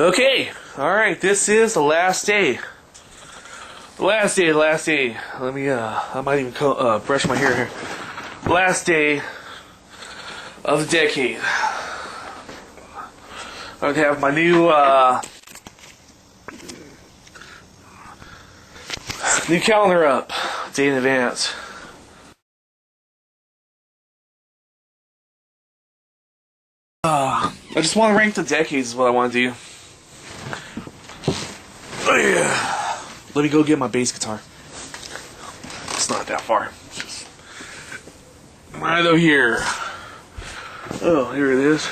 Okay, alright, this is the last day. The last day. Let me, I might even brush my hair here. Last day of the decade. I'm gonna have my new calendar up, day in advance. I just want to rank the decades is what I want to do. Oh yeah. Let me go get my bass guitar. It's not that far. It's just right over here. Oh, here it is.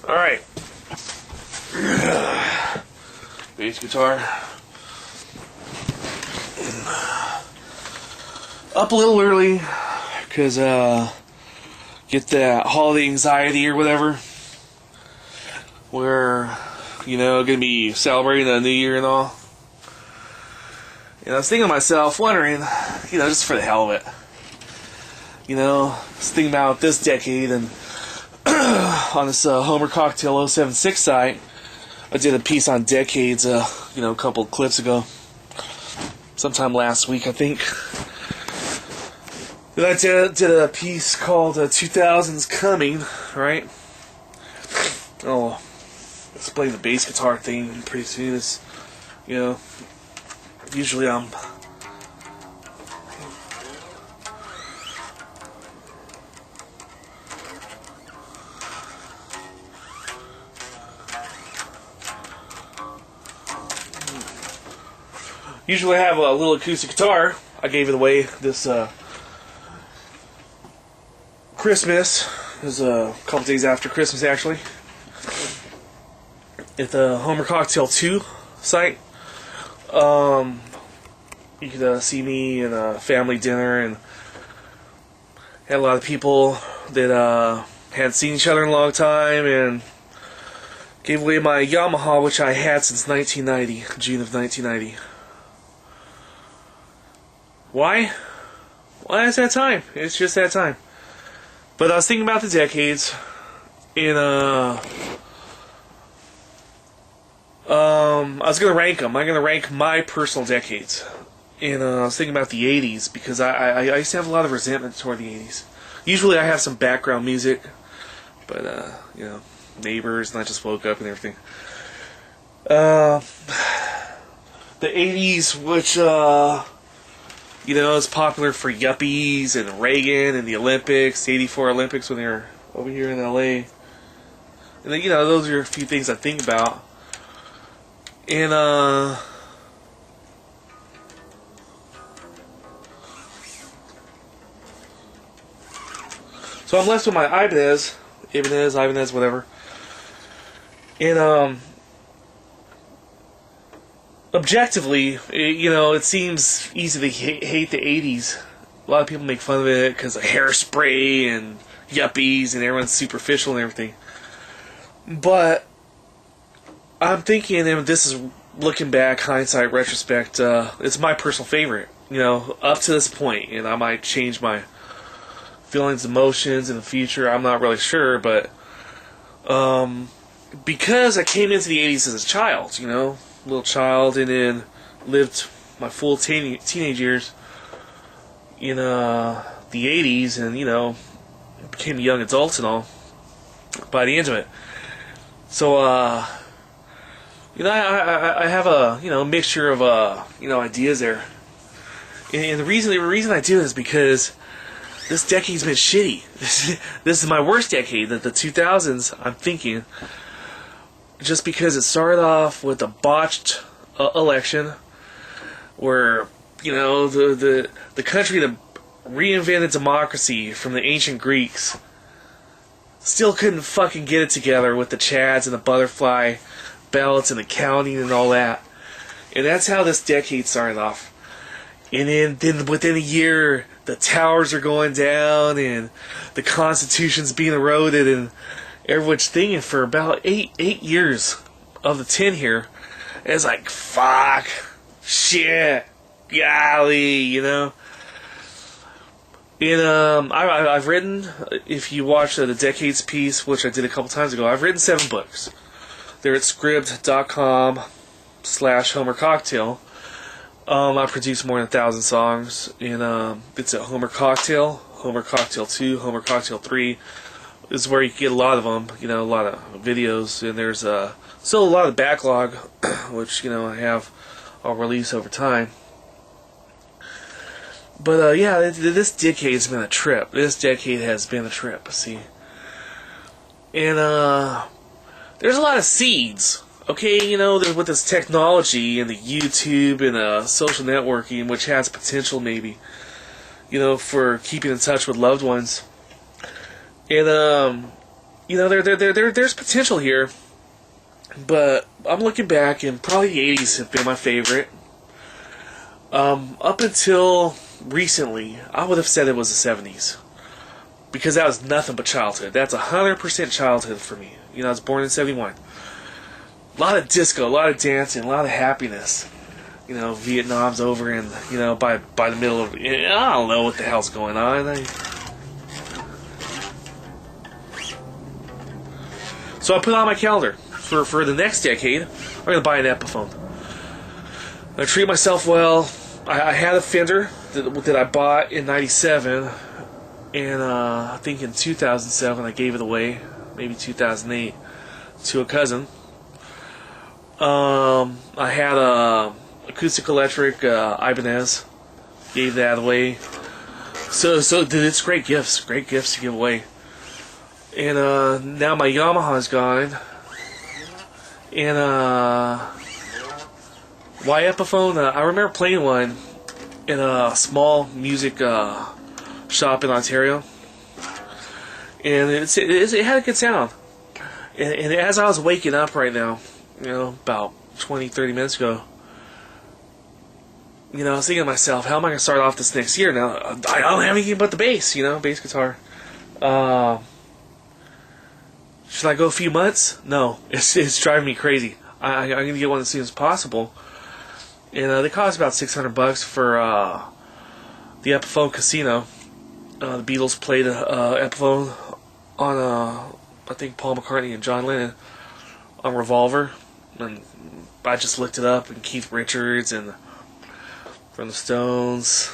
Alright. Bass guitar. Up a little early because get that holiday anxiety or whatever, where, you know, gonna be celebrating the new year and all. And I was thinking to myself, wondering, you know, just for the hell of it, you know, I was thinking about this decade, and on this Homer Cocktail 076 site, I did a piece on decades, you know, a couple of clips ago, sometime last week, I think. Then I did a piece called 2000's Coming, right? Oh, let's play the bass guitar thing pretty soon. It's, you know, usually I'm... Usually I have a little acoustic guitar. I gave it away this Christmas. It was a couple days after Christmas, actually, at the Homer Cocktail 2 site. You could see me in a family dinner, and had a lot of people that hadn't seen each other in a long time, and gave away my Yamaha, which I had since 1990, June of 1990. Why? Why is that time? It's just that time. But I was thinking about the decades, and I was gonna rank them. I'm gonna rank my personal decades, and I was thinking about the '80s because I used to have a lot of resentment toward the '80s. Usually I have some background music, but you know, neighbors, and I just woke up and everything. The '80s, which you know, it's popular for yuppies and Reagan and the Olympics, the '84 Olympics when they were over here in LA. And then, you know, those are a few things I think about. And so I'm left with my Ibanez, whatever. And objectively, you know, it seems easy to hate the '80s. A lot of people make fun of it because of hairspray and yuppies and everyone's superficial and everything. But I'm thinking, and this is looking back, hindsight, retrospect, it's my personal favorite, you know, up to this point. And I might change my feelings, emotions in the future. I'm not really sure, but because I came into the '80s as a child, you know, little child, and then lived my full teenage years in the '80s, and, you know, became a young adult and all by the end of it. So you know, I have a, you know, mixture of you know, ideas there, and the reason I do is because this decade's been shitty. This is my worst decade, the 2000s. I'm thinking, just because it started off with a botched election, where, you know, the country that reinvented democracy from the ancient Greeks still couldn't fucking get it together with the Chads and the butterfly ballots and the counting and all that. And that's how this decade started off. And then within a year, the towers are going down and the Constitution's being eroded, and everyone's thinking for about eight years of the 10 here, it's like, fuck, shit, golly, you know. And I've written, if you watch the Decades piece, which I did a couple times ago, I've written 7 books. They're at scribd.com/Homer Cocktail. I produce more than 1,000 songs, and it's at Homer Cocktail, Homer Cocktail 2, Homer Cocktail 3. This is where you can get a lot of them, a lot of videos, and there's still a lot of backlog, which, I have, I'll release over time. But, yeah, this decade's been a trip. This decade has been a trip, see. And, there's a lot of seeds. Okay, with this technology and the YouTube and social networking, which has potential maybe, for keeping in touch with loved ones. And, there's potential here. But I'm looking back, and probably the 80s have been my favorite. Up until recently, I would have said it was the 70s. Because that was nothing but childhood. That's 100% childhood for me. I was born in 71. A lot of disco, a lot of dancing, a lot of happiness. Vietnam's over, and by the middle of, I don't know what the hell's going on. So I put on my calendar for the next decade. I'm gonna buy an Epiphone. I treat myself well. I had a Fender that I bought in '97, and I think in 2007 I gave it away, maybe 2008, to a cousin. I had a acoustic electric Ibanez, gave that away. So it's great gifts to give away. And now my Yamaha's gone. And why Epiphone? I remember playing one in a small music shop in Ontario, and it had a good sound. And as I was waking up right now, about 20-30 minutes ago, I was thinking to myself, how am I going to start off this next year? Now, I don't have anything but the bass, bass guitar. Should I go a few months? No, it's driving me crazy. I'm going to get one as soon as possible. And they cost about $600 for the Epiphone Casino. The Beatles played Epiphone on, I think, Paul McCartney and John Lennon on Revolver. And I just looked it up, and Keith Richards and from the Stones.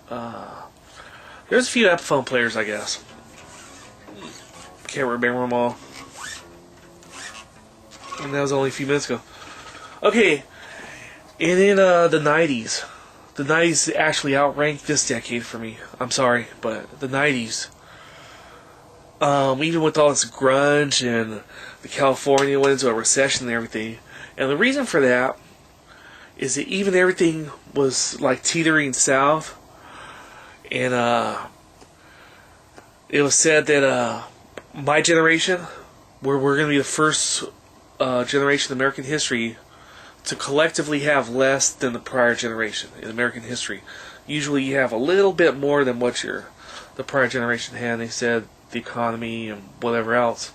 There's a few Epiphone players, I guess. Can't remember them all. And that was only a few minutes ago. Okay, and in the 90s. The 90s actually outranked this decade for me. I'm sorry, but the 90s. Even with all this grunge and the California went into a recession and everything. And the reason for that is that even everything was like teetering south. And it was said that my generation, we're going to be the first generation in American history to collectively have less than the prior generation in American history. Usually you have a little bit more than what the prior generation had. They said the economy and whatever else.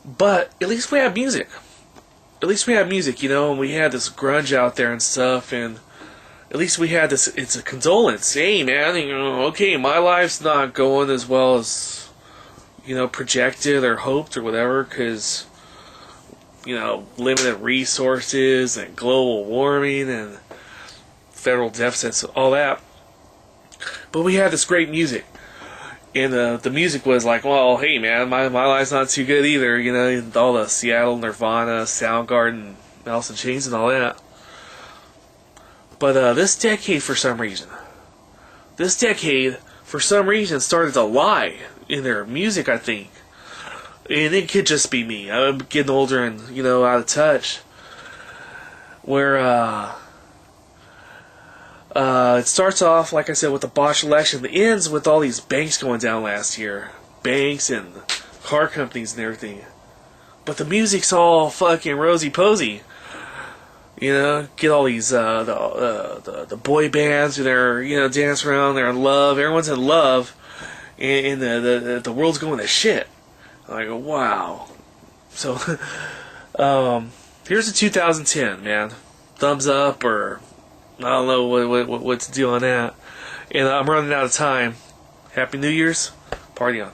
But at least we have music. At least we have music, and we had this grunge out there and stuff, and at least we had this, it's a condolence. Hey man, okay, my life's not going as well as, projected or hoped or whatever, because, limited resources and global warming and federal deficits, all that. But we had this great music. And the music was like, well, hey man, my life's not too good either, all the Seattle, Nirvana, Soundgarden, Alice in Chains and all that. But this decade, for some reason, started to lie in their music, I think. And it could just be me. I'm getting older and, out of touch. Where, it starts off, like I said, with the botched election. It ends with all these banks going down last year. Banks and car companies and everything. But the music's all fucking rosy-posy. Get all these, the boy bands, and they're, dance around, they're in love, everyone's in love, and the world's going to shit. I go, wow. So, here's a 2010, man. Thumbs up, or I don't know what to do on that. And I'm running out of time. Happy New Year's. Party on.